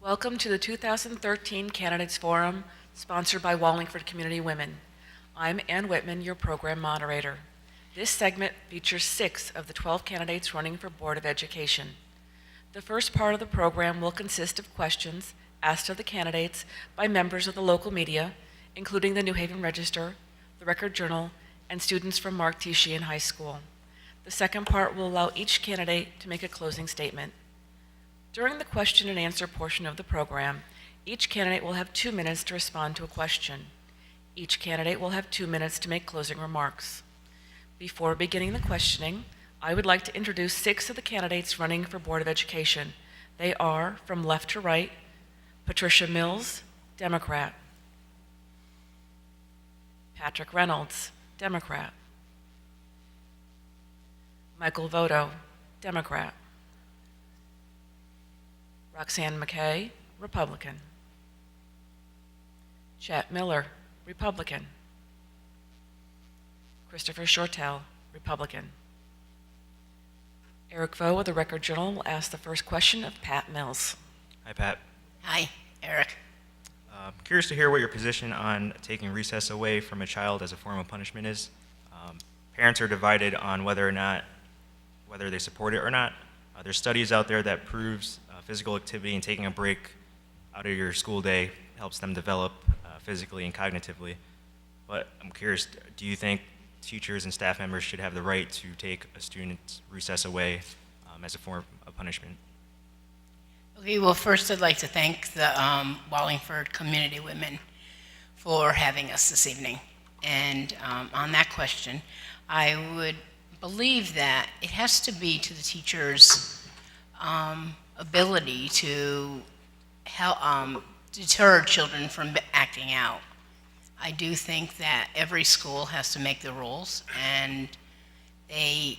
Welcome to the 2013 Candidates Forum, sponsored by Wallingford Community Women. I'm Ann Whitman, your program moderator. This segment features 6 of the 12 candidates running for Board of Education. The first part of the program will consist of questions asked of the candidates by members of the local media, including the New Haven Register, the Record Journal, and students from Mark T. Sheehan High School. The second part will allow each candidate to make a closing statement. During the question and answer portion of the program, each candidate will have 2 minutes to respond to a question. Each candidate will have 2 minutes to make closing remarks. Before beginning the questioning, I would like to introduce 6 of the candidates running for Board of Education. They are, from left to right, Patricia Mills, Democrat; Patrick Reynolds, Democrat; Michael Voto, Democrat; Roxanne McKay, Republican; Chet Miller, Republican; Christopher Shortell, Republican. Eric Vo of the Record Journal will ask the first question of Pat Mills. Hi, Pat. Hi, Eric. Curious to hear what your position on taking recess away from a child as a form of punishment is. Parents are divided on whether they support it or not. There's studies out there that proves physical activity and taking a break out of your school day helps them develop physically and cognitively. But I'm curious, do you think teachers and staff members should have the right to take a student's recess away as a form of punishment? Okay, well, first I'd like to thank the Wallingford Community Women for having us this evening. And on that question, I would believe that it has to be to the teacher's ability to help deter children from acting out. I do think that every school has to make the rules, and the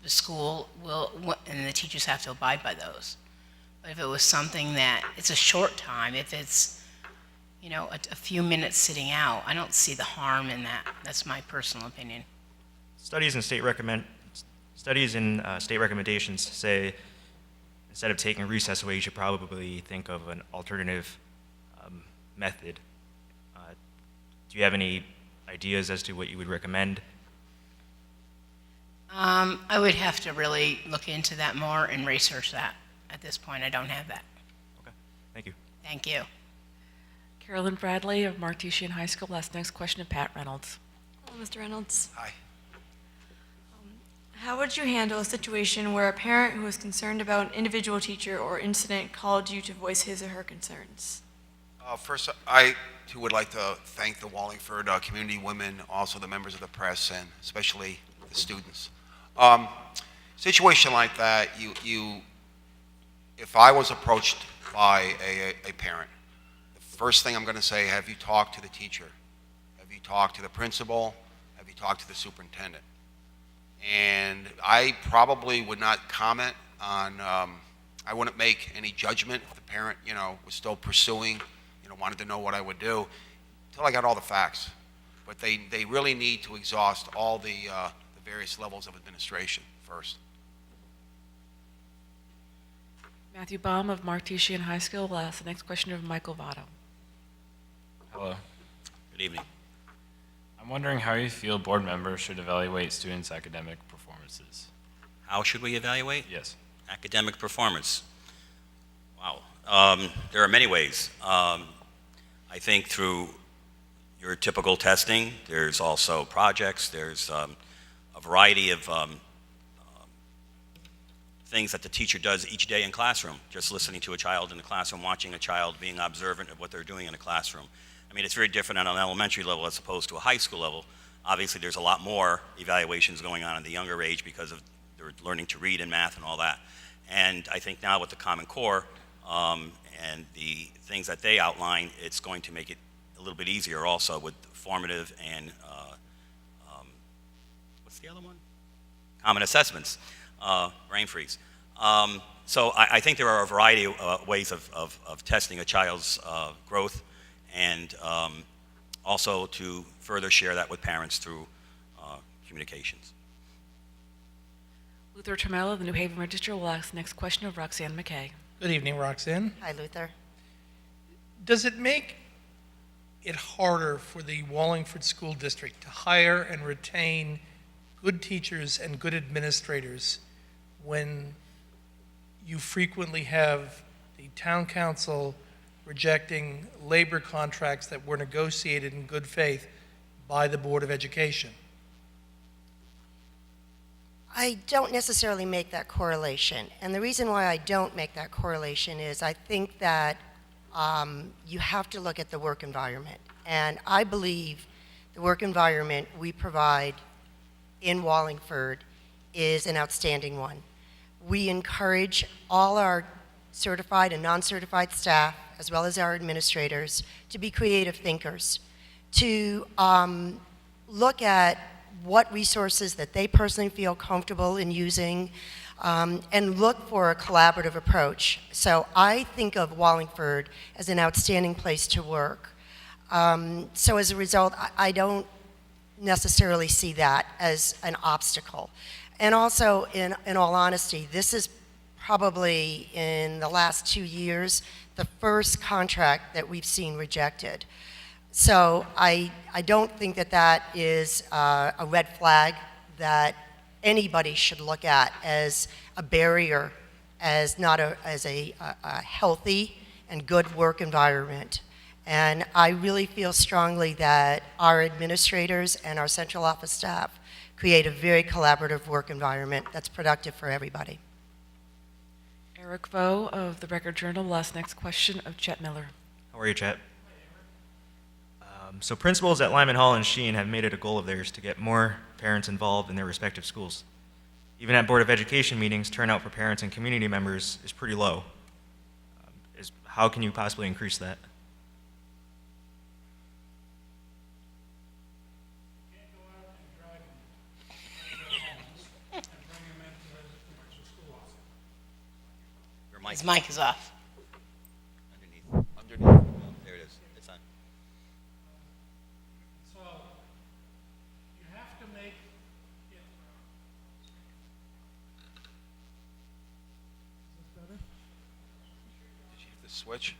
school will, and the teachers have to abide by those. But if it was something that it's a short time, if it's a few minutes sitting out, I don't see the harm in that. That's my personal opinion. Studies in state recommendations say instead of taking recess away, you should probably think of an alternative method. Do you have any ideas as to what you would recommend? I would have to really look into that more and research that. At this point, I don't have that. Okay, thank you. Thank you. Carolyn Bradley of Mark T. Sheehan High School will ask the next question of Pat Reynolds. Hello, Mr. Reynolds. Hi. How would you handle a situation where a parent who is concerned about an individual teacher or incident called you to voice his or her concerns? First, I too would like to thank the Wallingford community women, also the members of the press, and especially the students. Situation like that, if I was approached by a parent, the first thing I'm going to say, have you talked to the teacher? Have you talked to the principal? Have you talked to the superintendent? And I probably would not comment on, I wouldn't make any judgment if the parent, was still pursuing, wanted to know what I would do until I got all the facts. But they really need to exhaust all the various levels of administration first. Matthew Baum of Mark T. Sheehan High School will ask the next question of Michael Votto. Hello. Good evening. I'm wondering how you feel board members should evaluate students' academic performances. How should we evaluate Yes. academic performance? Wow. There are many ways. I think through your typical testing, there's also projects, there's a variety of things that the teacher does each day in classroom, just listening to a child in the classroom, watching a child, being observant of what they're doing in a classroom. I mean, it's very different on an elementary level as opposed to a high school level. Obviously, there's a lot more evaluations going on in the younger age because of they're learning to read and math and all that. And I think now with the Common Core and the things that they outline, it's going to make it a little bit easier also with formative and what's the other one? Common assessments, brain freeze. So I think there are a variety of ways of testing a child's growth, and also to further share that with parents through communications. Luther Tramello of the New Haven Register will ask the next question of Roxanne McKay. Good evening, Roxanne. Hi, Luther. Does it make it harder for the Wallingford School District to hire and retain good teachers and good administrators when you frequently have the town council rejecting labor contracts that were negotiated in good faith by the Board of Education? I don't necessarily make that correlation. And the reason why I don't make that correlation is I think that you have to look at the work environment. And I believe the work environment we provide in Wallingford is an outstanding one. We encourage all our certified and non-certified staff, as well as our administrators, to be creative thinkers, to look at what resources that they personally feel comfortable in using, and look for a collaborative approach. So I think of Wallingford as an outstanding place to work. So as a result, I don't necessarily see that as an obstacle. And also, in all honesty, this is probably, in the last 2 years, the first contract that we've seen rejected. So I don't think that that is a red flag that anybody should look at as a barrier, as not as a healthy and good work environment. And I really feel strongly that our administrators and our central office staff create a very collaborative work environment that's productive for everybody. Eric Vo of the Record Journal will ask next question of Chet Miller. How are you, Chet? So principals at Lyman Hall and Sheen have made it a goal of theirs to get more parents involved in their respective schools. Even at Board of Education meetings, turnout for parents and community members is pretty low. How can you possibly increase that? His mic is off. Underneath. Oh, there it is. It's on. So you have to make it. Is this better? Did you hit the switch?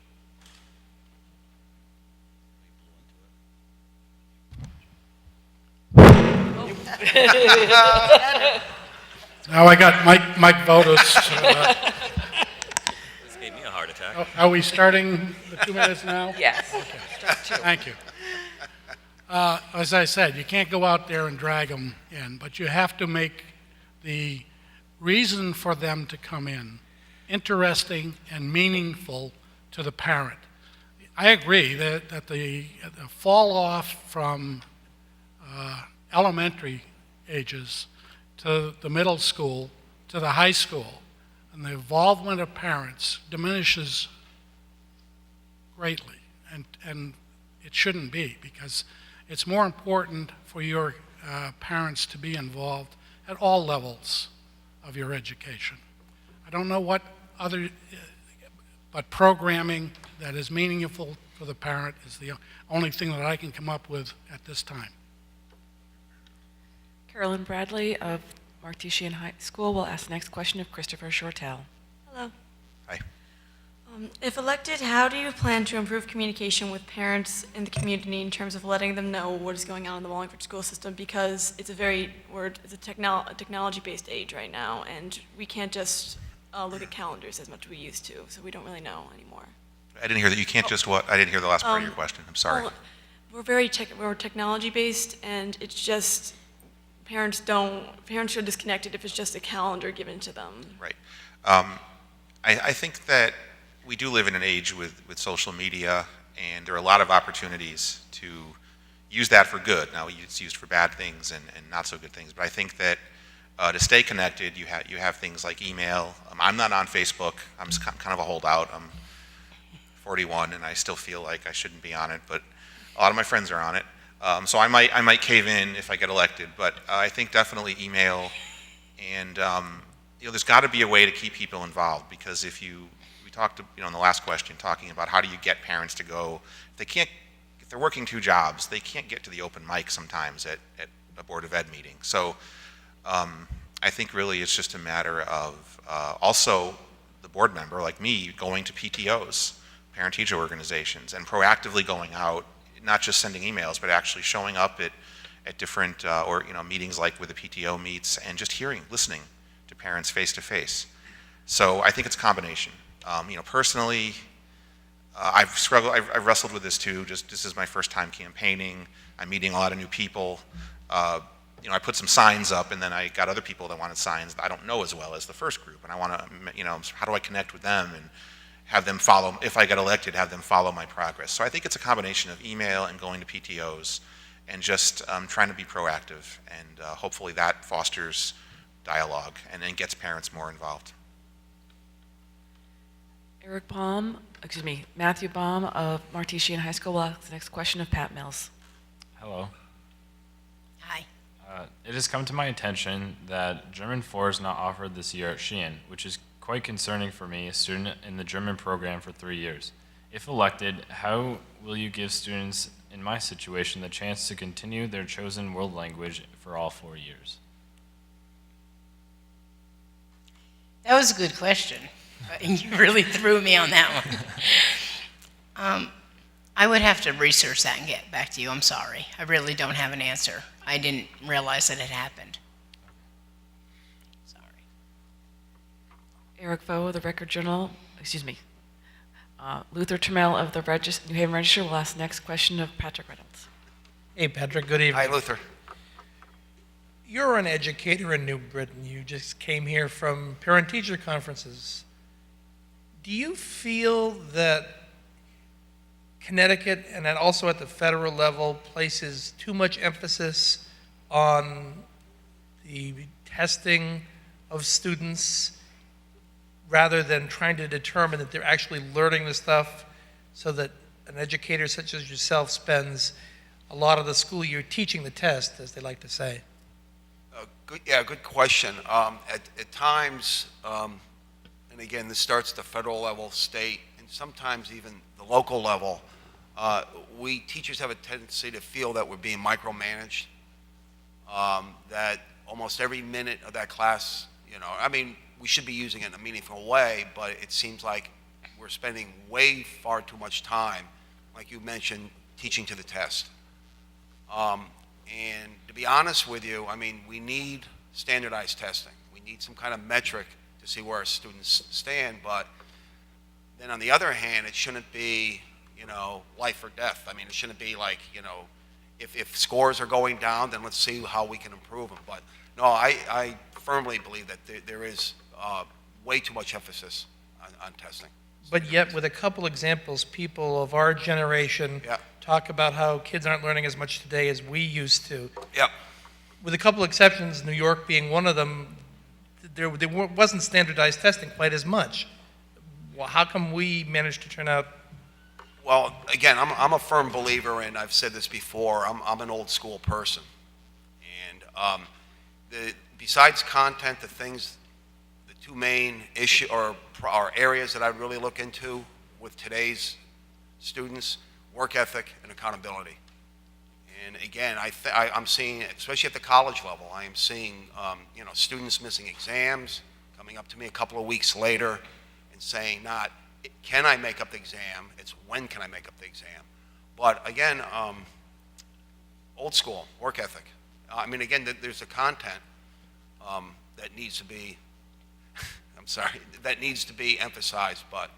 Now I got Mike Votus. This gave me a heart attack. Are we starting the 2 minutes now? Yes. Thank you. As I said, you can't go out there and drag them in, but you have to make the reason for them to come in interesting and meaningful to the parent. I agree that the fall off from elementary ages to the middle school to the high school and the involvement of parents diminishes greatly, and it shouldn't be, because it's more important for your parents to be involved at all levels of your education. I don't know what other, but programming that is meaningful for the parent is the only thing that I can come up with at this time. Carolyn Bradley of Mark T. Sheehan High School will ask the next question of Christopher Shortell. Hello. Hi. If elected, how do you plan to improve communication with parents in the community in terms of letting them know what is going on in the Wallingford school system? Because it's a technology-based age right now, and we can't just look at calendars as much as we used to, so we don't really know anymore. I didn't hear that. You can't just what? I didn't hear the last part of your question. I'm sorry. Well, we're technology-based, and it's just parents are disconnected if it's just a calendar given to them. Right. I think that we do live in an age with social media, and there are a lot of opportunities to use that for good. Now, it's used for bad things and not so good things, but I think that to stay connected, you have things like email. I'm not on Facebook. I'm kind of a holdout. I'm 41, and I still feel like I shouldn't be on it, but a lot of my friends are on it. So I might cave in if I get elected, but I think definitely email, and there's got to be a way to keep people involved, because we talked in the last question talking about how do you get parents to go. If they're working 2 jobs, they can't get to the open mic sometimes at a Board of Ed meeting. So I think really it's just a matter of also the board member like me going to PTOs, parent-teacher organizations, and proactively going out, not just sending emails, but actually showing up at different, meetings like where the PTO meets, and just listening to parents face to face. So I think it's a combination. Personally, I've wrestled with this too. This is my first time campaigning. I'm meeting a lot of new people. I put some signs up, and then I got other people that wanted signs that I don't know as well as the first group, and I want to, how do I connect with them and have them follow, if I get elected, have them follow my progress. So I think it's a combination of email and going to PTOs and just trying to be proactive, and hopefully that fosters dialogue and then gets parents more involved. Matthew Baum of Martesian High School will ask the next question of Pat Mills. Hello. Hi. It has come to my attention that German 4 is not offered this year at Sheehan, which is quite concerning for me, a student in the German program for 3 years. If elected, how will you give students in my situation the chance to continue their chosen world language for all 4 years? That was a good question. You really threw me on that one. I would have to research that and get back to you. I'm sorry. I really don't have an answer. I didn't realize that it happened. Sorry. Eric Foe of the Record Journal, Luther Trammell of the New Haven Register will ask the next question of Patrick Reynolds. Hey, Patrick, good evening. Hi, Luther. You're an educator in New Britain. You just came here from parent-teacher conferences. Do you feel that Connecticut, and then also at the federal level, places too much emphasis on the testing of students rather than trying to determine that they're actually learning the stuff, so that an educator such as yourself spends a lot of the school year teaching the test, as they like to say? Good question. At times, and again, this starts at the federal level, state, and sometimes even the local level, we teachers have a tendency to feel that we're being micromanaged, that almost every minute of that class, we should be using it in a meaningful way, but it seems like we're spending way far too much time, like you mentioned, teaching to the test. And to be honest with you, we need standardized testing. We need some kind of metric to see where our students stand, but then on the other hand, it shouldn't be, life or death. It shouldn't be like, if scores are going down, then let's see how we can improve them. But no, I firmly believe that there is way too much emphasis on testing. But yet, with a couple examples, people of our generation talk about how kids aren't learning as much today as we used to. Yep. With a couple exceptions, New York being one of them, there wasn't standardized testing quite as much. Well, how come we managed to turn out? Well, again, I'm a firm believer, and I've said this before, I'm an old school person. And besides content, the two main issue or areas that I really look into with today's students: work ethic and accountability. And again, I'm seeing, especially at the college level, I am seeing students missing exams, coming up to me a couple of weeks later and saying, not, can I make up the exam? It's when can I make up the exam? But again, old school, work ethic. Again, there's a content that needs to be, I'm sorry, that needs to be emphasized, but.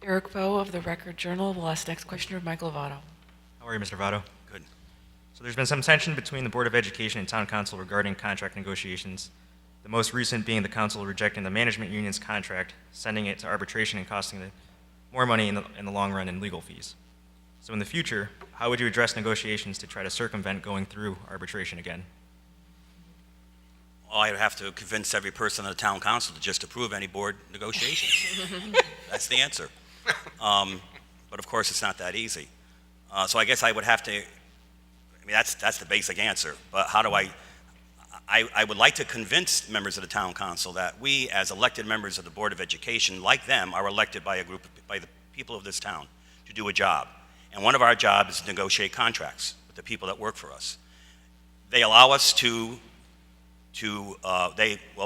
Eric Foe of the Record Journal will ask the next question of Michael Votto. How are you, Mr. Votto? Good. So there's been some tension between the Board of Education and Town Council regarding contract negotiations, the most recent being the council rejecting the management union's contract, sending it to arbitration and costing more money in the long run in legal fees. So in the future, how would you address negotiations to try to circumvent going through arbitration again? Well, I'd have to convince every person on the town council to just approve any board negotiations. That's the answer. But of course, it's not that easy. So I guess I would have to, that's the basic answer. But how do I would like to convince members of the town council that we, as elected members of the Board of Education, like them, are elected by by the people of this town to do a job. And one of our jobs is to negotiate contracts with the people that work for us. They allow us to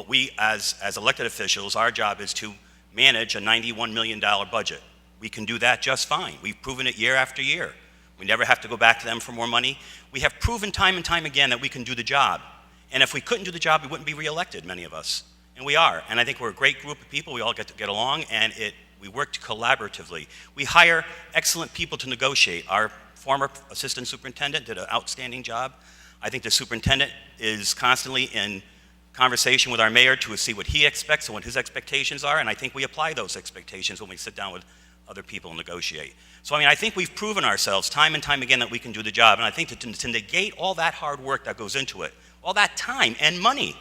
we as elected officials, our job is to manage a $91 million budget. We can do that just fine. We've proven it year after year. We never have to go back to them for more money. We have proven time and time again that we can do the job. And if we couldn't do the job, we wouldn't be reelected, many of us. And we are. And I think we're a great group of people. We all get to get along, and we work collaboratively. We hire excellent people to negotiate. Our former assistant superintendent did an outstanding job. I think the superintendent is constantly in conversation with our mayor to see what he expects and what his expectations are, and I think we apply those expectations when we sit down with other people and negotiate. So, I think we've proven ourselves time and time again that we can do the job, and I think that to negate all that hard work that goes into it, all that time and money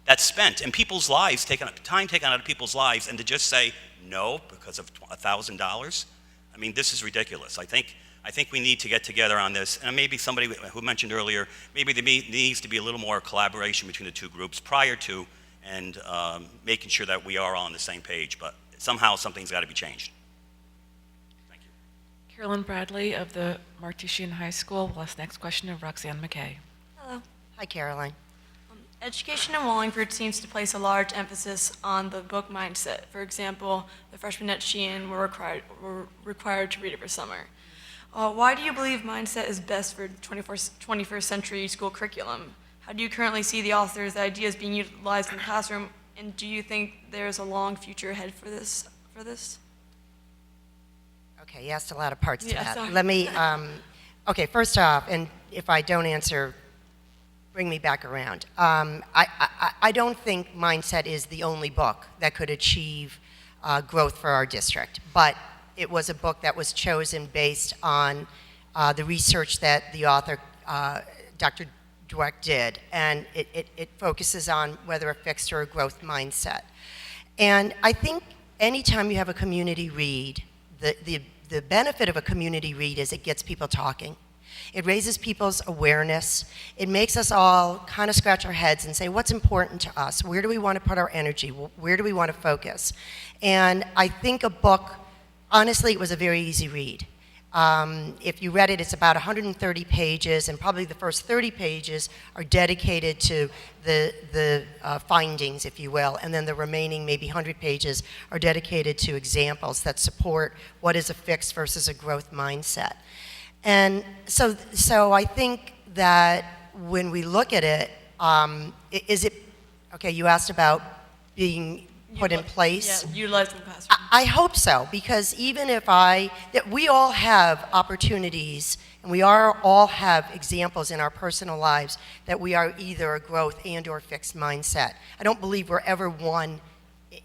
that's spent in people's lives, time taken out of people's lives, and to just say no because of $1,000, this is ridiculous. I think we need to get together on this, and maybe somebody who mentioned earlier, maybe there needs to be a little more collaboration between the two groups prior to and making sure that we are all on the same page, but somehow something's got to be changed. Thank you. Carolyn Bradley of the Martesian High School will ask the next question of Roxanne McKay. Hello. Hi, Caroline. Education in Wallingford seems to place a large emphasis on the book mindset. For example, the freshmen at Sheehan were required to read it for summer. Why do you believe mindset is best for 21st century school curriculum? How do you currently see the author's ideas being utilized in the classroom, and do you think there's a long future ahead for this? Okay, you asked a lot of parts to that. Sorry. Let me, okay, first off, and if I don't answer, bring me back around. I don't think Mindset is the only book that could achieve growth for our district, but it was a book that was chosen based on the research that the author, Dr. Dweck, did, and it focuses on whether a fixed or a growth mindset. And I think anytime you have a community read, the benefit of a community read is it gets people talking. It raises people's awareness. It makes us all kind of scratch our heads and say, what's important to us? Where do we want to put our energy? Where do we want to focus? And I think a book, honestly, it was a very easy read. If you read it, it's about 130 pages, and probably the first 30 pages are dedicated to the findings, if you will, and then the remaining maybe 100 pages are dedicated to examples that support what is a fixed versus a growth mindset. And so I think that when we look at it, okay, you asked about being put in place? Yeah, utilized in the classroom. I hope so, because even if that we all have opportunities, and we all have examples in our personal lives that we are either a growth and or fixed mindset. I don't believe we're ever one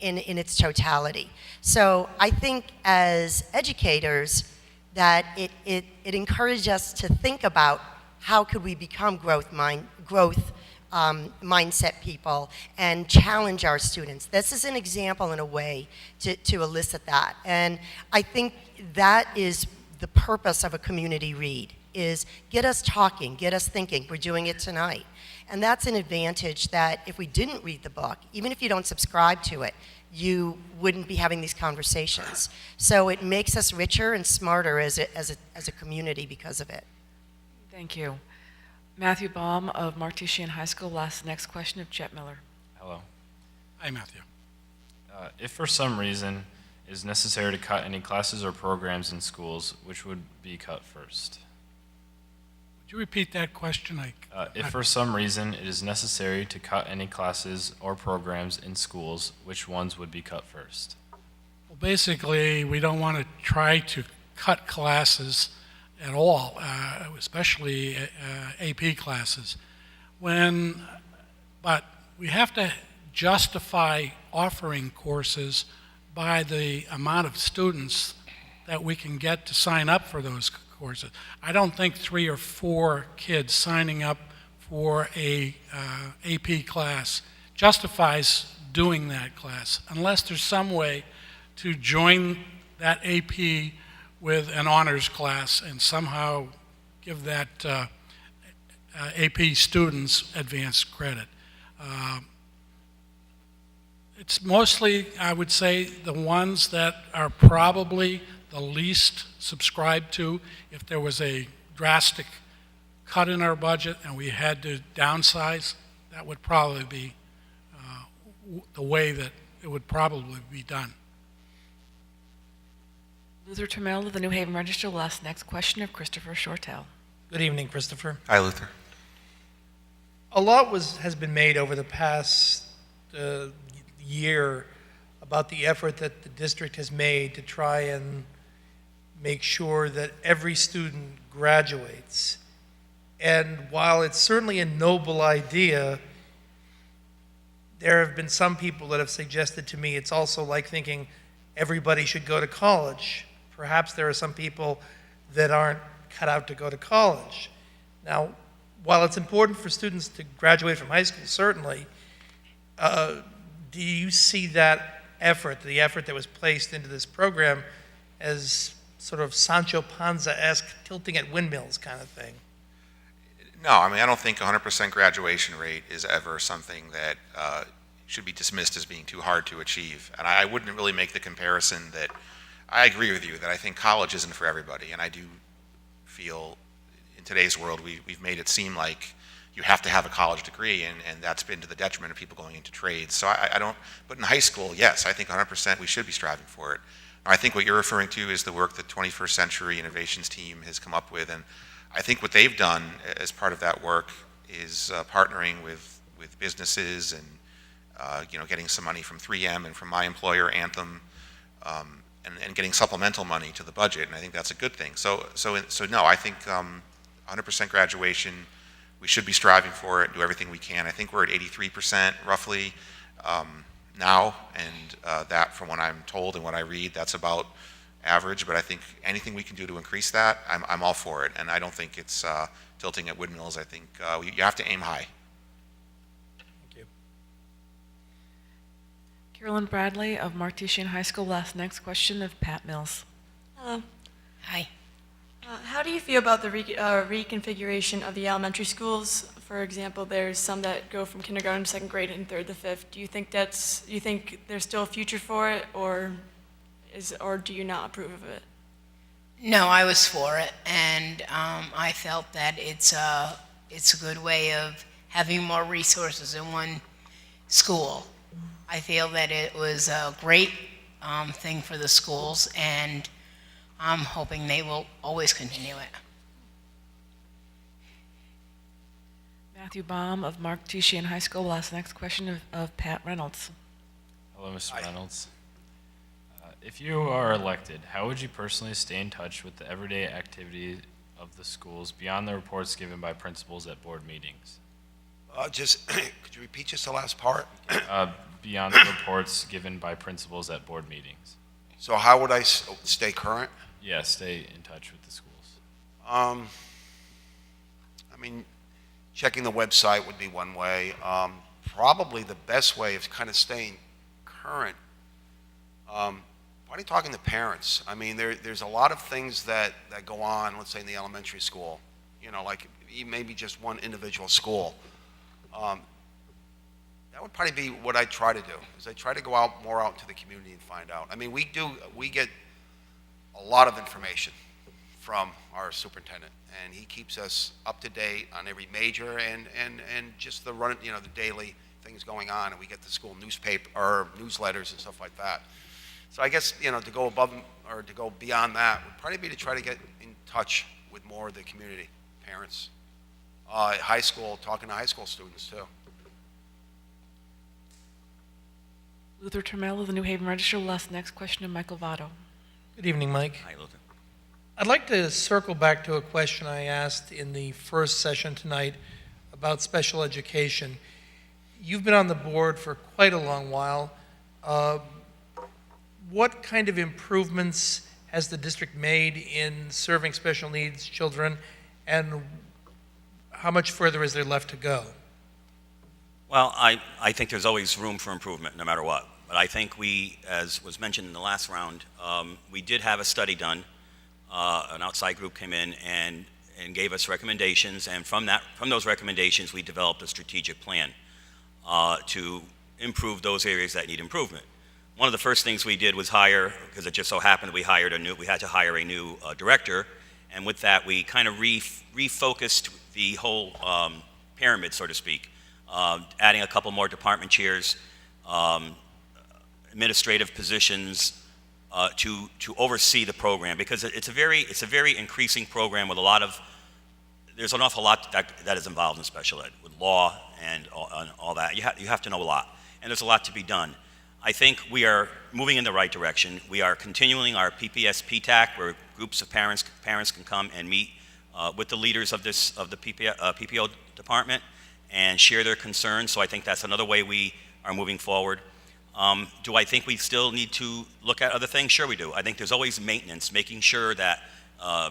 in its totality. So I think as educators, that it encouraged us to think about how could we become growth mindset people and challenge our students. This is an example in a way to elicit that. And I think that is the purpose of a community read, is get us talking, get us thinking. We're doing it tonight. And that's an advantage that if we didn't read the book, even if you don't subscribe to it, you wouldn't be having these conversations. So it makes us richer and smarter as a community because of it. Thank you. Matthew Baum of Martesian High School will ask the next question of Chet Miller. Hello. Hi, Matthew. If for some reason it is necessary to cut any classes or programs in schools, which would be cut first? Would you repeat that question? If for some reason it is necessary to cut any classes or programs in schools, which ones would be cut first? Well, basically, we don't want to try to cut classes at all, especially AP classes. But we have to justify offering courses by the amount of students that we can get to sign up for those courses. I don't think 3 or 4 kids signing up for a AP class justifies doing that class, unless there's some way to join that AP with an honors class and somehow give that AP students advanced credit. It's mostly, I would say, the ones that are probably the least subscribed to. If there was a drastic cut in our budget and we had to downsize, that would probably be the way that it would probably be done. Luther Trammell of the New Haven Register will ask the next question of Christopher Shortell. Good evening, Christopher. Hi, Luther. A lot has been made over the past year about the effort that the district has made to try and make sure that every student graduates. And while it's certainly a noble idea, there have been some people that have suggested to me it's also like thinking everybody should go to college. Perhaps there are some people that aren't cut out to go to college. Now, while it's important for students to graduate from high school, certainly, do you see that effort, the effort that was placed into this program, as sort of Sancho Panza-esque tilting at windmills kind of thing? No, I mean, I don't think 100% graduation rate is ever something that should be dismissed as being too hard to achieve. And I wouldn't really make the comparison that I agree with you that I think college isn't for everybody. And I do feel in today's world we've made it seem like you have to have a college degree, and that's been to the detriment of people going into trades. So I don't, but in high school, yes, I think 100% we should be striving for it. I think what you're referring to is the work the 21st Century Innovations team has come up with, and I think what they've done as part of that work is partnering with businesses and getting some money from 3M and from my employer Anthem, and getting supplemental money to the budget, and I think that's a good thing. So no, I think 100% graduation, we should be striving for it, do everything we can. I think we're at 83% roughly now, and that, from what I'm told and what I read, that's about average, but I think anything we can do to increase that, I'm all for it, and I don't think it's tilting at windmills. I think you have to aim high. Thank you. Carolyn Bradley of Martesian High School will ask the next question of Pat Mills. Hello. Hi. How do you feel about the reconfiguration of the elementary schools? For example, there's some that go from kindergarten to second grade and third to fifth. Do you think there's still a future for it, or do you not approve of it? No, I was for it, and I felt that it's a good way of having more resources in one school. I feel that it was a great thing for the schools, and I'm hoping they will always continue it. Matthew Baum of Martesian High School will ask the next question of Pat Reynolds. Hello, Mr. Reynolds. If you are elected, how would you personally stay in touch with the everyday activity of the schools beyond the reports given by principals at board meetings? Could you repeat just the last part? Beyond the reports given by principals at board meetings. So how would I stay current? Yeah, stay in touch with the schools. I mean, checking the website would be one way. Probably the best way of kind of staying current, probably talking to parents. I mean, there's a lot of things that go on, let's say in the elementary school, like maybe just one individual school. That would probably be what I try to do, is I try to go more out into the community and find out. I mean, we get a lot of information from our superintendent, and he keeps us up to date on every major and just the the daily things going on, and we get the school newspaper or newsletters and stuff like that. So I guess, to go above or to go beyond that would probably be to try to get in touch with more of the community, parents, high school, talking to high school students too. Luther Trammell of the New Haven Register will ask the next question of Michael Votto. Good evening, Mike. Hi, Luther. I'd like to circle back to a question I asked in the first session tonight about special education. You've been on the board for quite a long while. What kind of improvements has the district made in serving special needs children, and how much further is there left to go? Well, I think there's always room for improvement, no matter what. But I think we, as was mentioned in the last round, we did have a study done. An outside group came in and gave us recommendations, and from those recommendations, we developed a strategic plan to improve those areas that need improvement. One of the first things we did was hire, because it just so happened we had to hire a new director, and with that we kind of refocused the whole pyramid, so to speak. adding a couple more department chairs, administrative positions to oversee the program, because it's a very increasing program with a lot of, there's an awful lot that is involved in special ed, with law and all that. You have to know a lot, and there's a lot to be done. I think we are moving in the right direction. We are continuing our PPS PTAC, where groups of parents can come and meet with the leaders of the PPO department and share their concerns. So I think that's another way we are moving forward. Do I think we still need to look at other things? Sure we do. I think there's always maintenance, making sure that,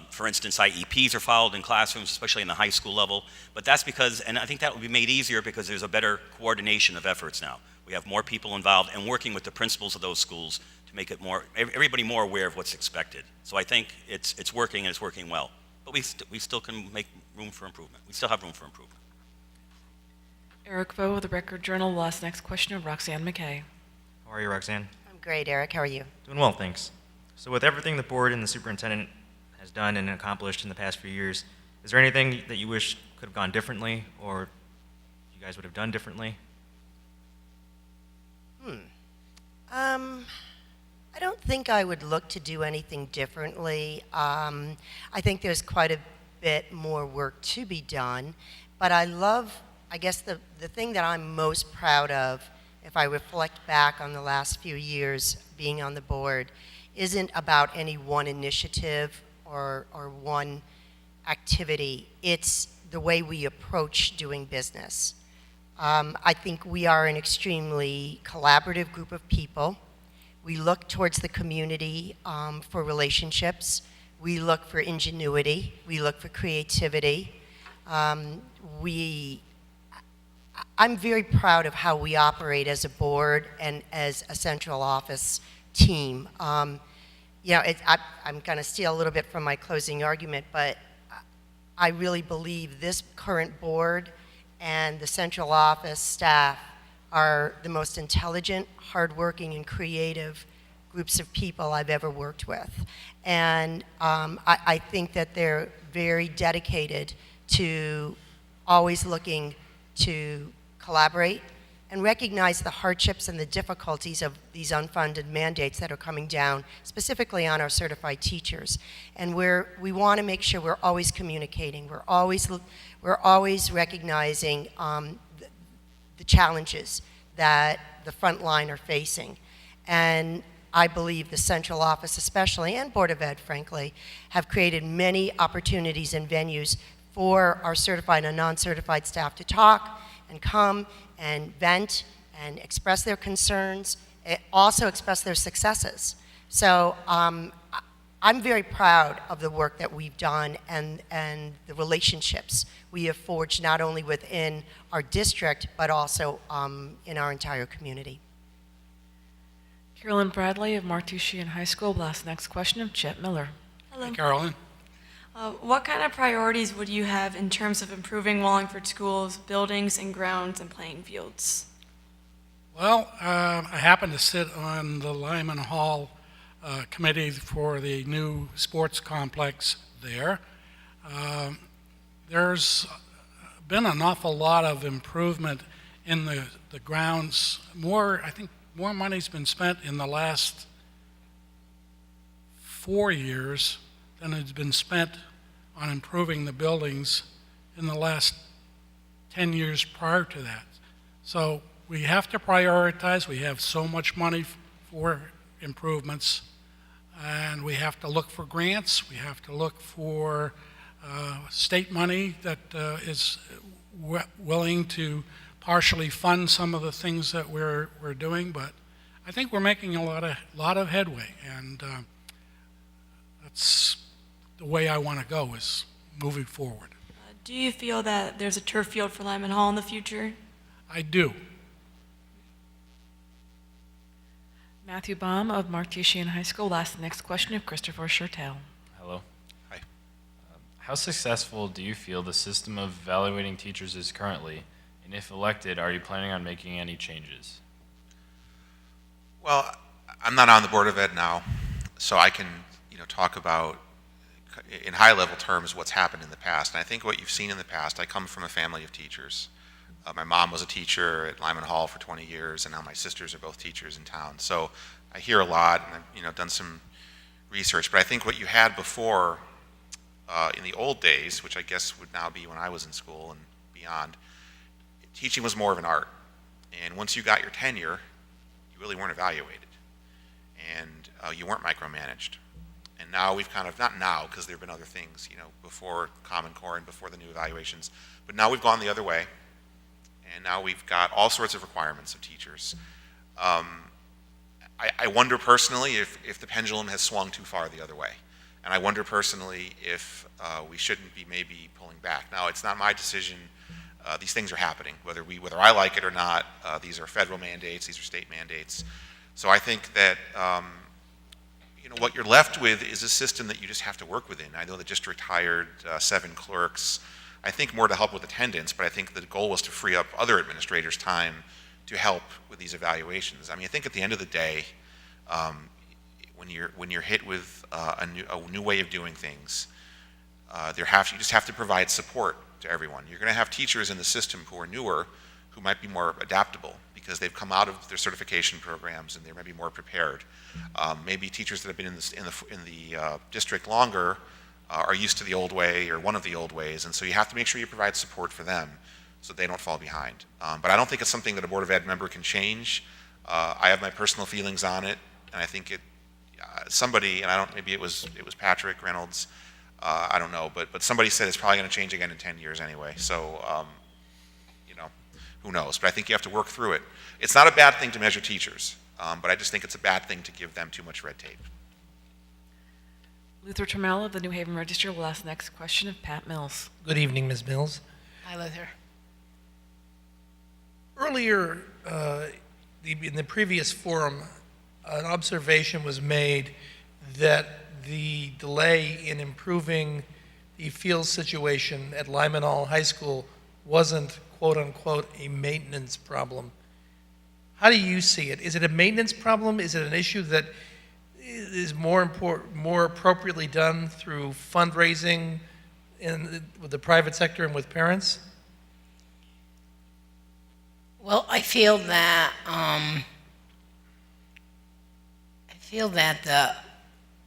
for instance, IEPs are followed in classrooms, especially in the high school level. But that's because, and I think that will be made easier because there's a better coordination of efforts now. We have more people involved and working with the principals of those schools to make it everybody more aware of what's expected. So I think it's working, and it's working well. But we still can make room for improvement. We still have room for improvement. Eric Vo of the Record Journal will ask the next question of Roxanne McKay. How are you, Roxanne? I'm great, Eric. How are you? Doing well, thanks. So with everything the board and the superintendent has done and accomplished in the past few years, is there anything that you wish could have gone differently, or you guys would have done differently? I don't think I would look to do anything differently. I think there's quite a bit more work to be done, but I guess the thing that I'm most proud of, if I reflect back on the last few years being on the board, isn't about any one initiative or one activity. It's the way we approach doing business. I think we are an extremely collaborative group of people. We look towards the community for relationships. We look for ingenuity. We look for creativity. I'm very proud of how we operate as a board and as a central office team. I'm going to steal a little bit from my closing argument, but I really believe this current board and the central office staff are the most intelligent, hardworking, and creative groups of people I've ever worked with. And I think that they're very dedicated to always looking to collaborate and recognize the hardships and the difficulties of these unfunded mandates that are coming down, specifically on our certified teachers. And we want to make sure we're always communicating. We're always recognizing the challenges that the front line are facing. And I believe the central office especially, and Board of Ed, frankly, have created many opportunities and venues for our certified and non-certified staff to talk and come and vent and express their concerns, also express their successes. So I'm very proud of the work that we've done and the relationships we have forged not only within our district, but also in our entire community. Carolyn Bradley of Martuscian High School will ask the next question of Chet Miller. Hello. Hey, Carolyn. What kind of priorities would you have in terms of improving Wallingford schools, buildings and grounds and playing fields? Well, I happen to sit on the Lyman Hall committee for the new sports complex there. There's been an awful lot of improvement in the grounds. I think more money's been spent in the last 4 years than has been spent on improving the buildings in the last 10 years prior to that. So we have to prioritize. We have so much money for improvements, and we have to look for grants. We have to look for state money that is willing to partially fund some of the things that we're doing. But I think we're making a lot of headway, and that's the way I want to go, is moving forward. Do you feel that there's a turf field for Lyman Hall in the future? I do. Matthew Baum of Martuscian High School will ask the next question of Christopher Schertel. Hello. Hi. How successful do you feel the system of evaluating teachers is currently? And if elected, are you planning on making any changes? Well, I'm not on the Board of Ed now, so I can, talk about, in high-level terms, what's happened in the past. And I think what you've seen in the past, I come from a family of teachers. My mom was a teacher at Lyman Hall for 20 years, and now my sisters are both teachers in town. So I hear a lot, and I've done some research. But I think what you had before, in the old days, which I guess would now be when I was in school and beyond, teaching was more of an art. And once you got your tenure, you really weren't evaluated, and you weren't micromanaged. And now we've kind of, not now, because there have been other things, before Common Core and before the new evaluations, but now we've gone the other way, and now we've got all sorts of requirements of teachers. I wonder personally if the pendulum has swung too far the other way. And I wonder personally if we shouldn't be maybe pulling back. Now, it's not my decision. These things are happening, whether I like it or not. These are federal mandates, these are state mandates. So I think that what you're left with is a system that you just have to work within. I know the district hired 7 clerks, I think more to help with attendance, but I think the goal was to free up other administrators' time to help with these evaluations. I think at the end of the day, when you're hit with a new way of doing things, you just have to provide support to everyone. You're going to have teachers in the system who are newer, who might be more adaptable because they've come out of their certification programs and they might be more prepared. Maybe teachers that have been in the district longer are used to the old way or one of the old ways, and so you have to make sure you provide support for them so they don't fall behind. But I don't think it's something that a Board of Ed member can change. I have my personal feelings on it, and I think somebody, and maybe it was Patrick Reynolds, I don't know, but somebody said it's probably going to change again in 10 years anyway. So, who knows? But I think you have to work through it. It's not a bad thing to measure teachers, but I just think it's a bad thing to give them too much red tape. Luther Trammell of the New Haven Register will ask the next question of Pat Mills. Good evening, Ms. Mills. Hi, Luther. Earlier, in the previous forum, an observation was made that the delay in improving the field situation at Lyman Hall High School wasn't, quote unquote, a maintenance problem. How do you see it? Is it a maintenance problem? Is it an issue that is more appropriately done through fundraising with the private sector and with parents? Well, I feel that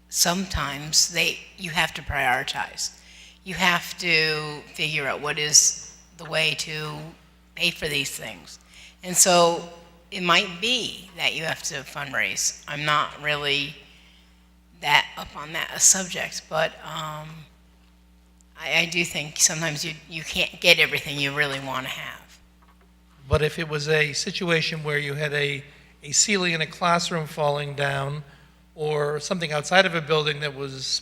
sometimes you have to prioritize. You have to figure out what is the way to pay for these things. And so it might be that you have to fundraise. I'm not really that up on that subject, but I do think sometimes you can't get everything you really want to have. But if it was a situation where you had a ceiling in a classroom falling down or something outside of a building that was,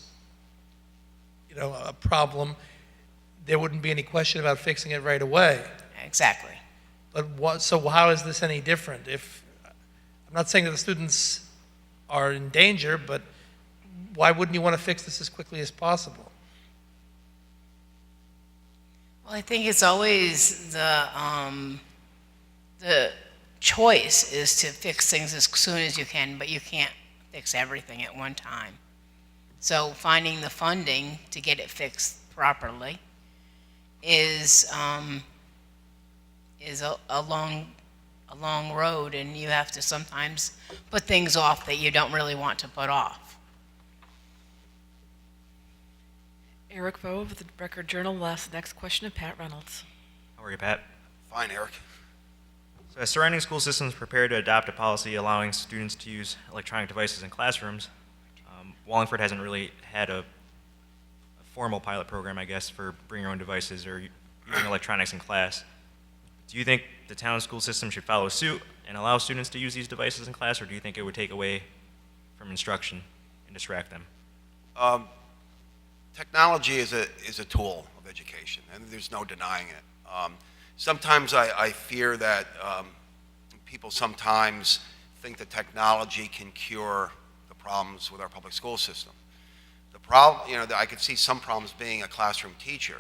a problem, there wouldn't be any question about fixing it right away. Exactly. But so how is this any different? I'm not saying that the students are in danger, but why wouldn't you want to fix this as quickly as possible? Well, I think it's always the choice is to fix things as soon as you can, but you can't fix everything at one time. So finding the funding to get it fixed properly is a long road, and you have to sometimes put things off that you don't really want to put off. Eric Vo of the Record Journal will ask the next question of Pat Reynolds. How are you, Pat? Fine, Eric. So as surrounding school systems prepare to adopt a policy allowing students to use electronic devices in classrooms, Wallingford hasn't really had a formal pilot program, I guess, for bring your own devices or using electronics in class. Do you think the town school system should follow suit and allow students to use these devices in class, or do you think it would take away from instruction and distract them? Technology is a tool of education, and there's no denying it. Sometimes I fear that people sometimes think that technology can cure the problems with our public school system. The problem, I could see some problems being a classroom teacher,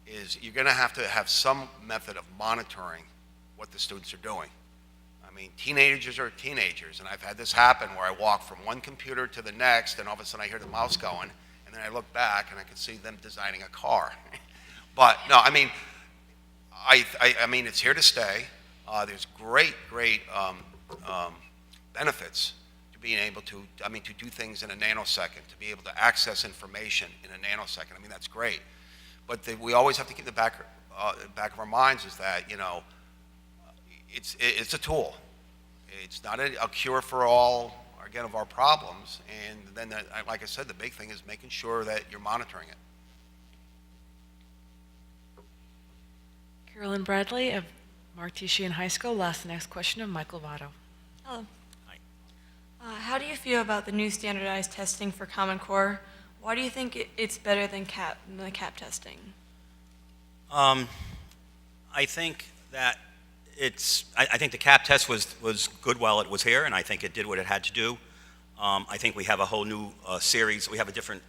is you're going to have some method of monitoring what the students are doing. I mean, teenagers are teenagers, and I've had this happen where I walk from one computer to the next, and all of a sudden I hear the mouse going, and then I look back and I can see them designing a car. But no, I mean, it's here to stay. There's great benefits to being able to, to do things in a nanosecond, to be able to access information in a nanosecond. I mean, that's great. But we always have to keep in the back of our minds is that, it's a tool. It's not a cure for all, again, of our problems. And then, like I said, the big thing is making sure that you're monitoring it. Carolyn Bradley of Martesian High School will ask the next question of Michael Votto. Hello. Hi. How do you feel about the new standardized testing for Common Core? Why do you think it's better than the CAP testing? I think that I think the CAP test was good while it was here, and I think it did what it had to do. I think we have a whole new series. We have a different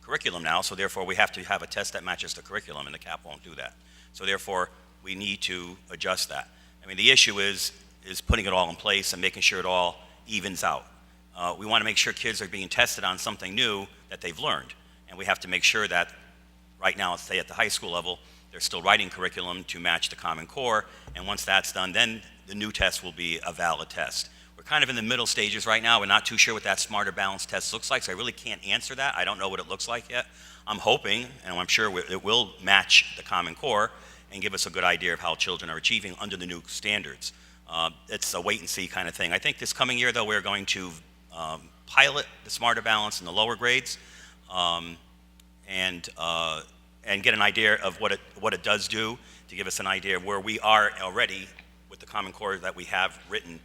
curriculum now, so therefore we have to have a test that matches the curriculum, and the CAP won't do that. So therefore, we need to adjust that. I mean, the issue is putting it all in place and making sure it all evens out. We want to make sure kids are being tested on something new that they've learned, and we have to make sure that right now, say at the high school level, they're still writing curriculum to match the Common Core, and once that's done, then the new test will be a valid test. We're kind of in the middle stages right now. We're not too sure what that Smarter Balance test looks like, so I really can't answer that. I don't know what it looks like yet. I'm hoping, and I'm sure it will match the Common Core and give us a good idea of how children are achieving under the new standards. It's a wait and see kind of thing. I think this coming year, though, we're going to pilot the Smarter Balance in the lower grades and get an idea of what it does do, to give us an idea of where we are already with the Common Core that we have written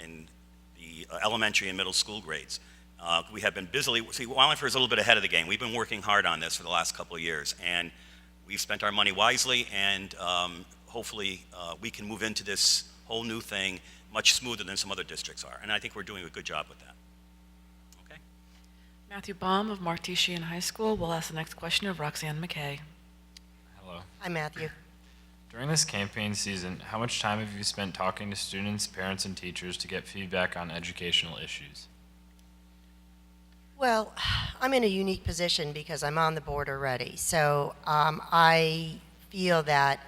in the elementary and middle school grades. We have been busily, Wallingford is a little bit ahead of the game. We've been working hard on this for the last couple of years, and we've spent our money wisely, and hopefully we can move into this whole new thing much smoother than some other districts are, and I think we're doing a good job with that. Okay? Matthew Baum of Martesian High School will ask the next question of Roxanne McKay. Hello. Hi, Matthew. During this campaign season, how much time have you spent talking to students, parents, and teachers to get feedback on educational issues? Well, I'm in a unique position because I'm on the board already. So I feel that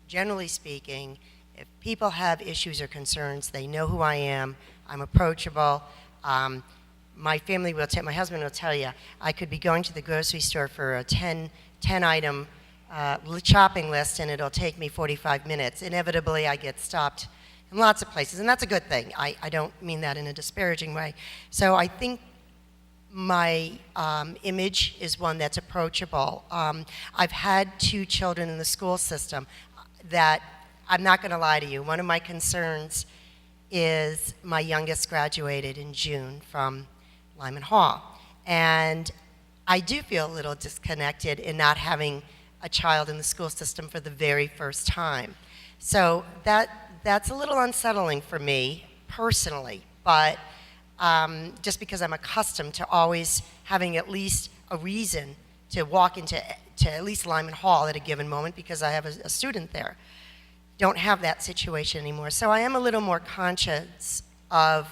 generally speaking, if people have issues or concerns, they know who I am, I'm approachable. My family will my husband will tell you, I could be going to the grocery store for a 10-item shopping list, and it'll take me 45 minutes. Inevitably, I get stopped in lots of places, and that's a good thing. I don't mean that in a disparaging way. So I think my image is one that's approachable. I've had 2 children in the school system that, I'm not going to lie to you, one of my concerns is my youngest graduated in June from Lyman Hall. And I do feel a little disconnected in not having a child in the school system for the very first time. So that's a little unsettling for me personally, but just because I'm accustomed to always having at least a reason to walk into at least Lyman Hall at a given moment because I have a student there. Don't have that situation anymore. So I am a little more conscious of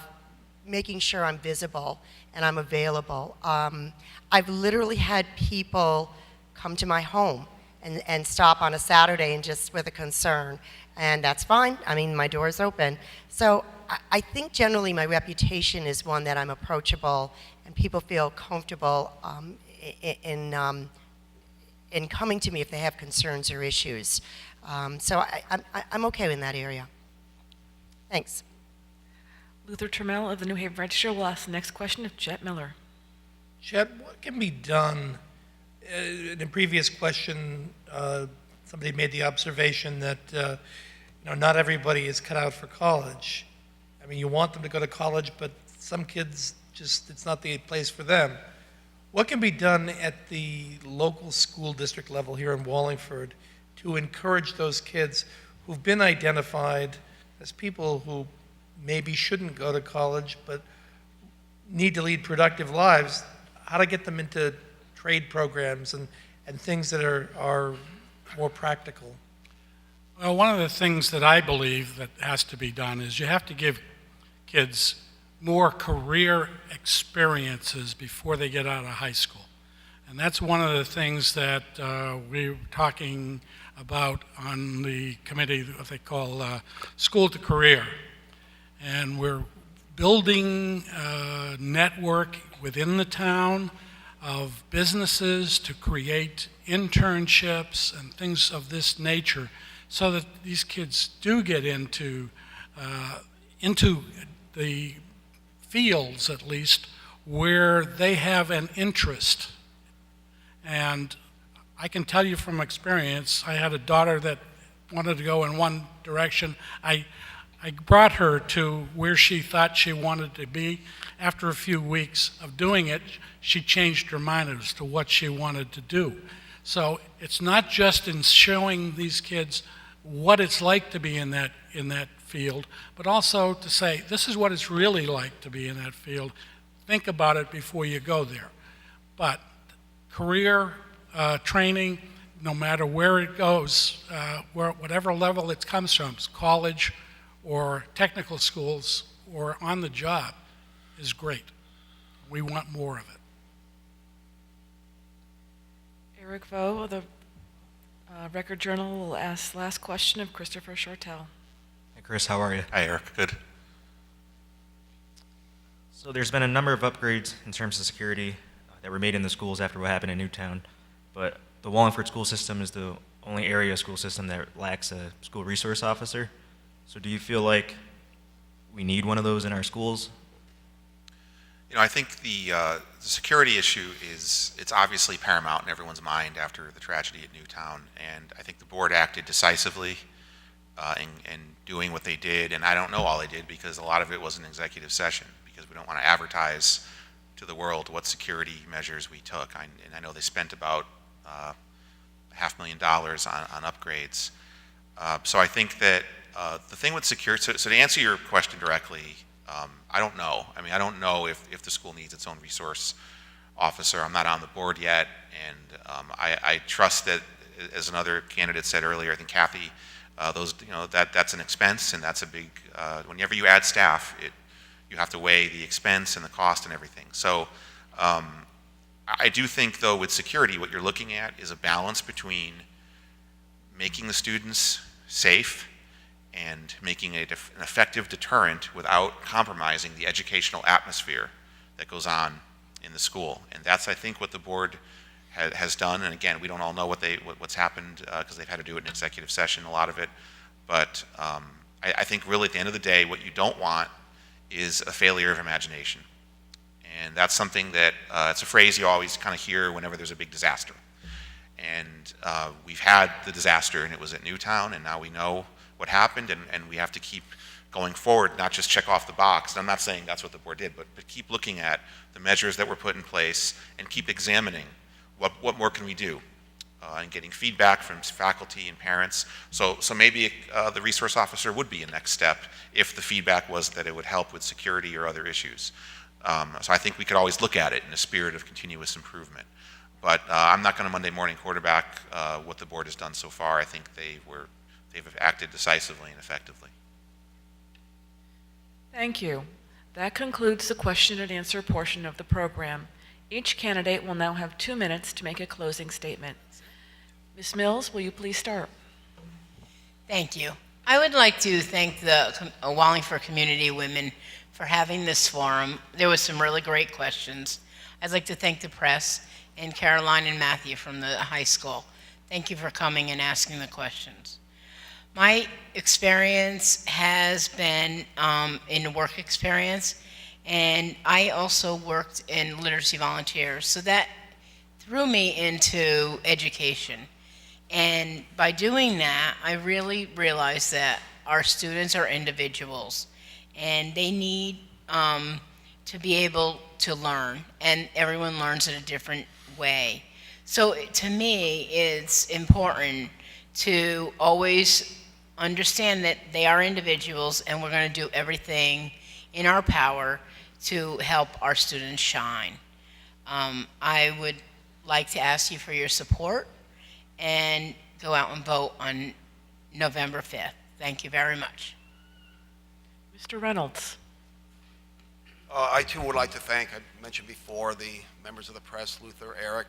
making sure I'm visible and I'm available. I've literally had people come to my home and stop on a Saturday and just with a concern, and that's fine. I mean, my door is open. So I think generally my reputation is one that I'm approachable and people feel comfortable in coming to me if they have concerns or issues. So I'm okay in that area. Thanks. Luther Trammell of the New Haven Register will ask the next question of Chet Miller. Chet, what can be done? In a previous question, somebody made the observation that not everybody is cut out for college. I mean, you want them to go to college, but some kids it's not the place for them. What can be done at the local school district level here in Wallingford to encourage those kids who've been identified as people who maybe shouldn't go to college but need to lead productive lives, how to get them into trade programs and things that are more practical? Well, one of the things that I believe that has to be done is you have to give kids more career experiences before they get out of high school. And that's one of the things that we're talking about on the committee, what they call School to Career. And we're building a network within the town of businesses to create internships and things of this nature so that these kids do get into the fields, at least, where they have an interest. And I can tell you from experience, I had a daughter that wanted to go in one direction. I brought her to where she thought she wanted to be. After a few weeks of doing it, she changed her mind as to what she wanted to do. So it's not just in showing these kids what it's like to be in that field, but also to say, this is what it's really like to be in that field. Think about it before you go there. But career training, no matter where it goes, whatever level it comes from, college or technical schools or on the job, is great. We want more of it. Eric Vo of the Record Journal will ask the last question of Christopher Shortell. Hey, Chris, how are you? Hi, Eric. Good. So there's been a number of upgrades in terms of security that were made in the schools after what happened in Newtown, but the Wallingford school system is the only area school system that lacks a school resource officer. So do you feel like we need one of those in our schools? You know, I think the security issue it's obviously paramount in everyone's mind after the tragedy at Newtown, and I think the board acted decisively in doing what they did, and I don't know all they did because a lot of it was an executive session, because we don't want to advertise to the world what security measures we took. And I know they spent about $500,000 on upgrades. So I think that the thing with security, so to answer your question directly, I don't know. I mean, I don't know if the school needs its own resource officer. I'm not on the board yet, and I trust that, as another candidate said earlier, I think Kathy, that's an expense, and that's a big, whenever you add staff, you have to weigh the expense and the cost and everything. So I do think, though, with security, what you're looking at is a balance between making the students safe and making an effective deterrent without compromising the educational atmosphere that goes on in the school. And that's, I think, what the board has done. And again, we don't all know what's happened because they've had to do it in executive session, a lot of it. But I think really at the end of the day, what you don't want is a failure of imagination. And that's something that, it's a phrase you always kind of hear whenever there's a big disaster. And we've had the disaster, and it was at Newtown, and now we know what happened, and we have to keep going forward, not just check off the box. And I'm not saying that's what the board did, but keep looking at the measures that were put in place and keep examining what more can we do, and getting feedback from faculty and parents. So maybe the resource officer would be a next step if the feedback was that it would help with security or other issues. So I think we could always look at it in a spirit of continuous improvement. But I'm not going to Monday morning quarterback what the board has done so far. I think they've acted decisively and effectively. Thank you. That concludes the question and answer portion of the program. Each candidate will now have 2 minutes to make a closing statement. Ms. Mills, will you please start? Thank you. I would like to thank the Wallingford community women for having this forum. There was some really great questions. I'd like to thank the press and Caroline and Matthew from the high school. Thank you for coming and asking the questions. My experience has been in work experience, and I also worked in literacy volunteers, so that threw me into education. And by doing that, I really realized that our students are individuals, and they need to be able to learn, and everyone learns in a different way. So to me, it's important to always understand that they are individuals, and we're going to do everything in our power to help our students shine. I would like to ask you for your support and go out and vote on November 5th. Thank you very much. Mr. Reynolds. I too would like to thank, I mentioned before, the members of the press, Luther, Eric,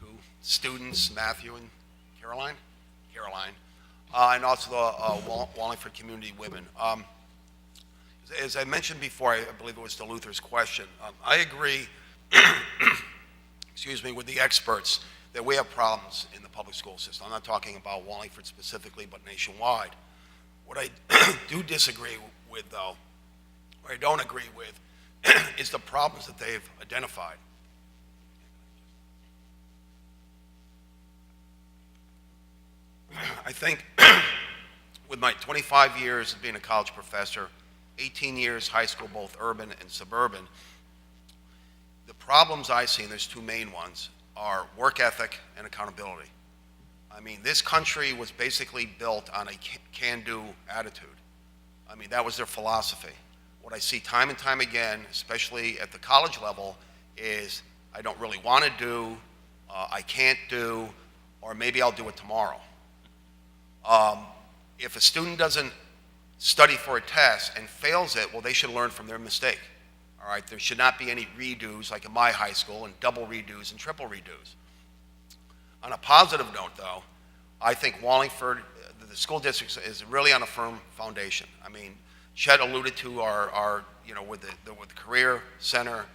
two students, Matthew and Caroline, and also the Wallingford Community Women. As I mentioned before, I believe it was to Luther's question, I agree, excuse me, with the experts that we have problems in the public school system. I'm not talking about Wallingford specifically, but nationwide. What I do disagree with, though, or I don't agree with, is the problems that they've identified. I think with my 25 years of being a college professor, 18 years high school, both urban and suburban, the problems I see, and there's two main ones, are work ethic and accountability. I mean, this country was basically built on a can-do attitude. I mean, that was their philosophy. What I see time and time again, especially at the college level, is I don't really want to do, I can't do, or maybe I'll do it tomorrow. If a student doesn't study for a test and fails it, well, they should learn from their mistake. All right, there should not be any redos like in my high school, and double redos and triple redos. On a positive note, though, I think Wallingford, the school district, is really on a firm foundation. I mean, Chet alluded to our with the Career Center,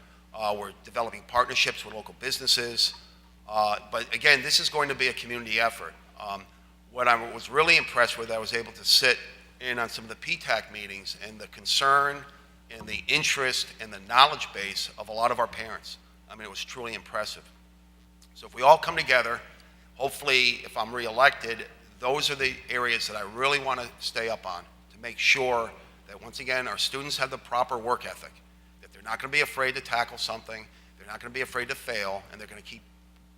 we're developing partnerships with local businesses. But again, this is going to be a community effort. What I was really impressed with, I was able to sit in on some of the PTAC meetings, and the concern and the interest and the knowledge base of a lot of our parents. I mean, it was truly impressive. So if we all come together, hopefully, if I'm reelected, those are the areas that I really want to stay up on to make sure that, once again, our students have the proper work ethic, that they're not going to be afraid to tackle something, they're not going to be afraid to fail, and they're going to keep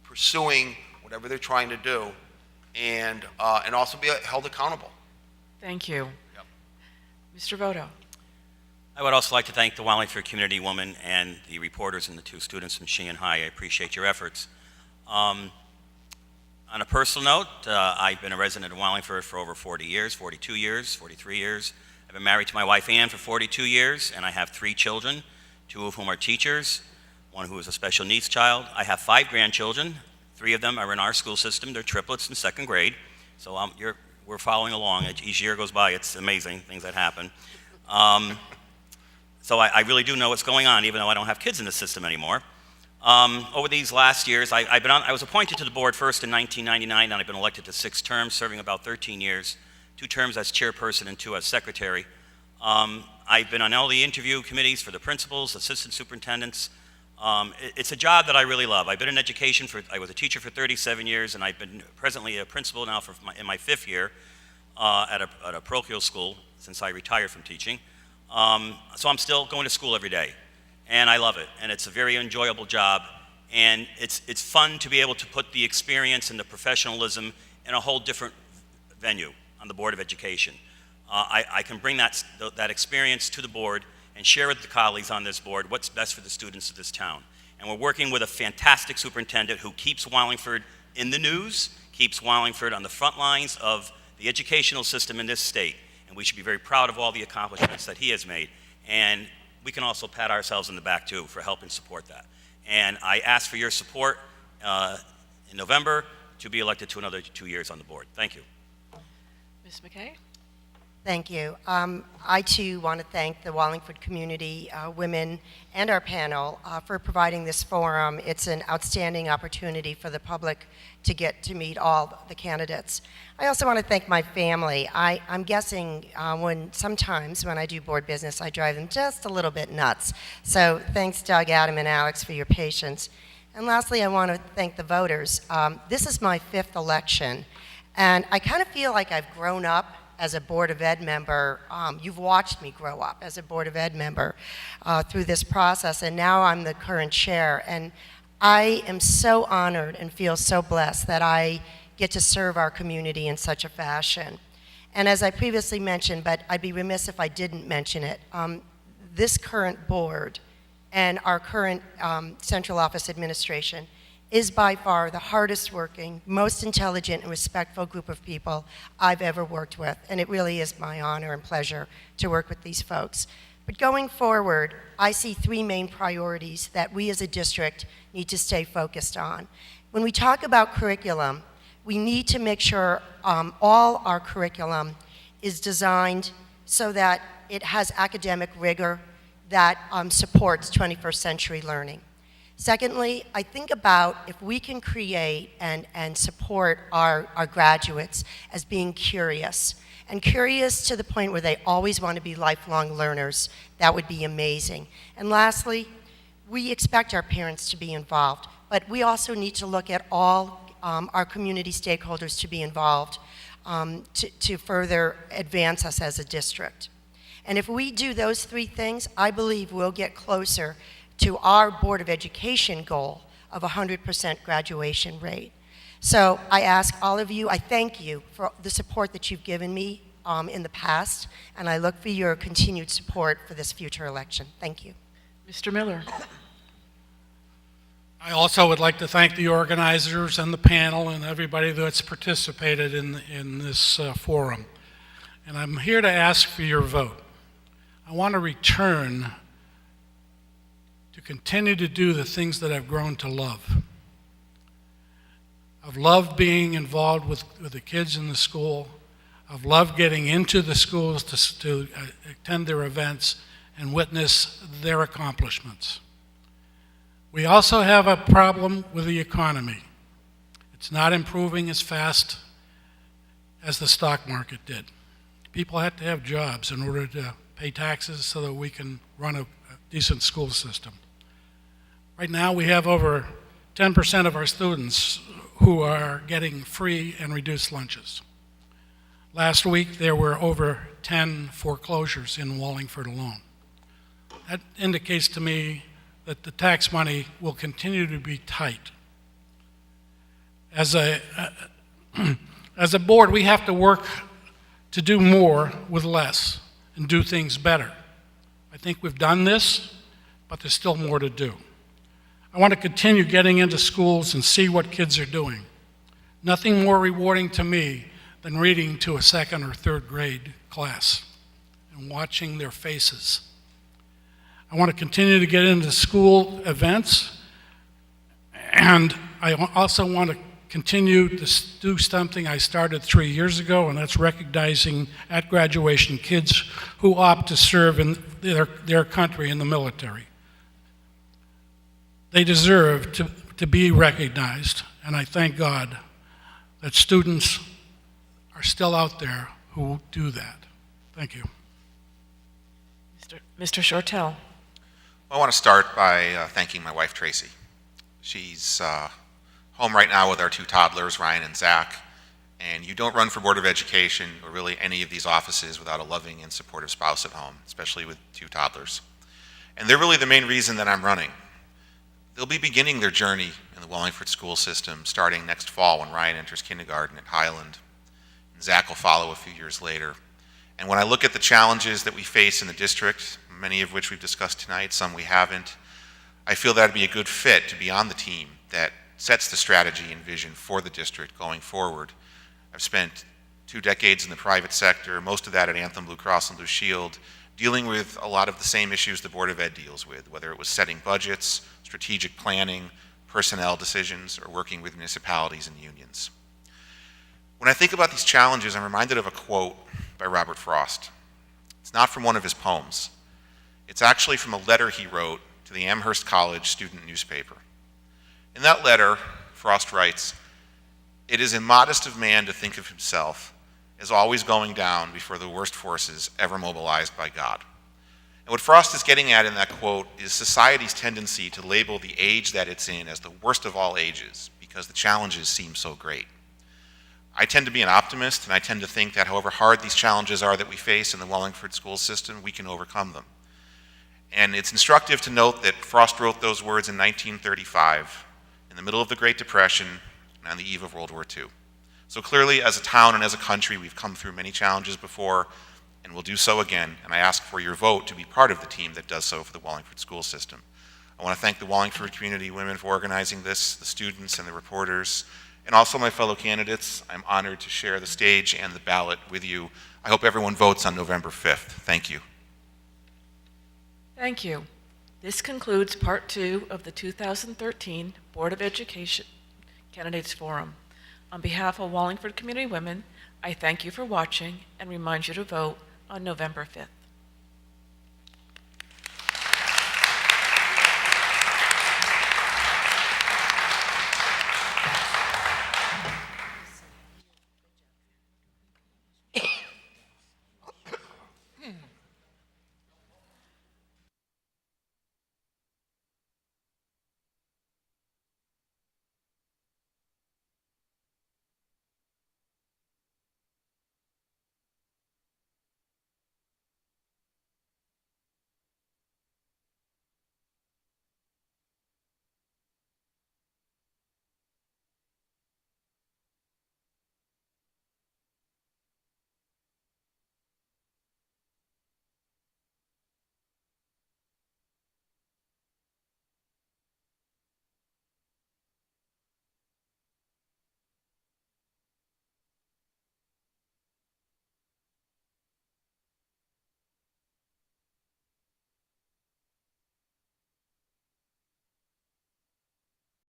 pursuing whatever they're trying to do, and also be held accountable. Thank you. Yep. Mr. Voto. I would also like to thank the Wallingford Community Woman and the reporters and the two students from Sheehan High. I appreciate your efforts. On a personal note, I've been a resident of Wallingford for over 40 years, 42 years, 43 years. I've been married to my wife Ann for 42 years, and I have 3 children, 2 of whom are teachers, 1 who is a special needs child. I have 5 grandchildren. 3 of them are in our school system. They're triplets in 2nd grade. So we're following along. Each year goes by, it's amazing, things that happen. So I really do know what's going on, even though I don't have kids in the system anymore. Over these last years, I was appointed to the board first in 1999, and I've been elected to 6 terms, serving about 13 years, 2 terms as chairperson and 2 as secretary. I've been on all the interview committees for the principals, assistant superintendents. It's a job that I really love. I've been in education I was a teacher for 37 years, and I've been presently a principal now in my 5th year at a parochial school since I retired from teaching. So I'm still going to school every day, and I love it, and it's a very enjoyable job, and it's fun to be able to put the experience and the professionalism in a whole different venue on the Board of Education. I can bring that experience to the board and share with the colleagues on this board what's best for the students of this town. And we're working with a fantastic superintendent who keeps Wallingford in the news, keeps Wallingford on the front lines of the educational system in this state. And we should be very proud of all the accomplishments that he has made. And we can also pat ourselves on the back, too, for helping support that. And I ask for your support in November to be elected to another 2 years on the board. Thank you. Ms. McKay? Thank you. I, too, want to thank the Wallingford community women and our panel for providing this forum. It's an outstanding opportunity for the public to get to meet all the candidates. I also want to thank my family. I'm guessing sometimes when I do board business, I drive them just a little bit nuts. So thanks, Doug, Adam, and Alex, for your patience. And lastly, I want to thank the voters. This is my 5th election, and I kind of feel like I've grown up as a Board of Ed member. You've watched me grow up as a Board of Ed member through this process, and now I'm the current chair. And I am so honored and feel so blessed that I get to serve our community in such a fashion. And as I previously mentioned, but I'd be remiss if I didn't mention it, this current board and our current central office administration is by far the hardest working, most intelligent and respectful group of people I've ever worked with. And it really is my honor and pleasure to work with these folks. But going forward, I see 3 main priorities that we as a district need to stay focused on. When we talk about curriculum, we need to make sure all our curriculum is designed so that it has academic rigor that supports 21st century learning. Secondly, I think about if we can create and support our graduates as being curious, and curious to the point where they always want to be lifelong learners, that would be amazing. And lastly, we expect our parents to be involved, but we also need to look at all our community stakeholders to be involved to further advance us as a district. And if we do those three things, I believe we'll get closer to our Board of Education goal of 100% graduation rate. So I ask all of you, I thank you for the support that you've given me in the past, and I look for your continued support for this future election. Thank you. Mr. Miller. I also would like to thank the organizers and the panel and everybody that's participated in this forum. And I'm here to ask for your vote. I want to return to continue to do the things that I've grown to love. I've loved being involved with the kids in the school. I've loved getting into the schools to attend their events and witness their accomplishments. We also have a problem with the economy. It's not improving as fast as the stock market did. People have to have jobs in order to pay taxes so that we can run a decent school system. Right now, we have over 10% of our students who are getting free and reduced lunches. Last week, there were over 10 foreclosures in Wallingford alone. That indicates to me that the tax money will continue to be tight. As a board, we have to work to do more with less and do things better. I think we've done this, but there's still more to do. I want to continue getting into schools and see what kids are doing. Nothing more rewarding to me than reading to a second or third grade class and watching their faces. I want to continue to get into school events, and I also want to continue to do something I started 3 years ago, and that's recognizing at graduation kids who opt to serve in their country in the military. They deserve to be recognized, and I thank God that students are still out there who do that. Thank you. Mr. Shortell. I want to start by thanking my wife, Tracy. She's home right now with our two toddlers, Ryan and Zach, and you don't run for Board of Education or really any of these offices without a loving and supportive spouse at home, especially with two toddlers. And they're really the main reason that I'm running. They'll be beginning their journey in the Wallingford school system starting next fall when Ryan enters kindergarten at Highland, and Zach will follow a few years later. And when I look at the challenges that we face in the district, many of which we've discussed tonight, some we haven't, I feel that would be a good fit to be on the team that sets the strategy and vision for the district going forward. I've spent 2 decades in the private sector, most of that at Anthem Blue Cross and Blue Shield, dealing with a lot of the same issues the Board of Ed deals with, whether it was setting budgets, strategic planning, personnel decisions, or working with municipalities and unions. When I think about these challenges, I'm reminded of a quote by Robert Frost. It's not from one of his poems. It's actually from a letter he wrote to the Amherst College student newspaper. In that letter, Frost writes, "It is immodest of man to think of himself as always going down before the worst forces ever mobilized by God." And what Frost is getting at in that quote is society's tendency to label the age that it's in as the worst of all ages because the challenges seem so great. I tend to be an optimist, and I tend to think that however hard these challenges are that we face in the Wallingford school system, we can overcome them. And it's instructive to note that Frost wrote those words in 1935, in the middle of the Great Depression and on the eve of World War II. So clearly, as a town and as a country, we've come through many challenges before, and we'll do so again, and I ask for your vote to be part of the team that does so for the Wallingford school system. I want to thank the Wallingford community women for organizing this, the students and the reporters, and also my fellow candidates. I'm honored to share the stage and the ballot with you. I hope everyone votes on November 5th. Thank you. Thank you. This concludes Part 2 of the 2013 Board of Education Candidates Forum. On behalf of Wallingford Community Women, I thank you for watching and remind you to vote on November 5th.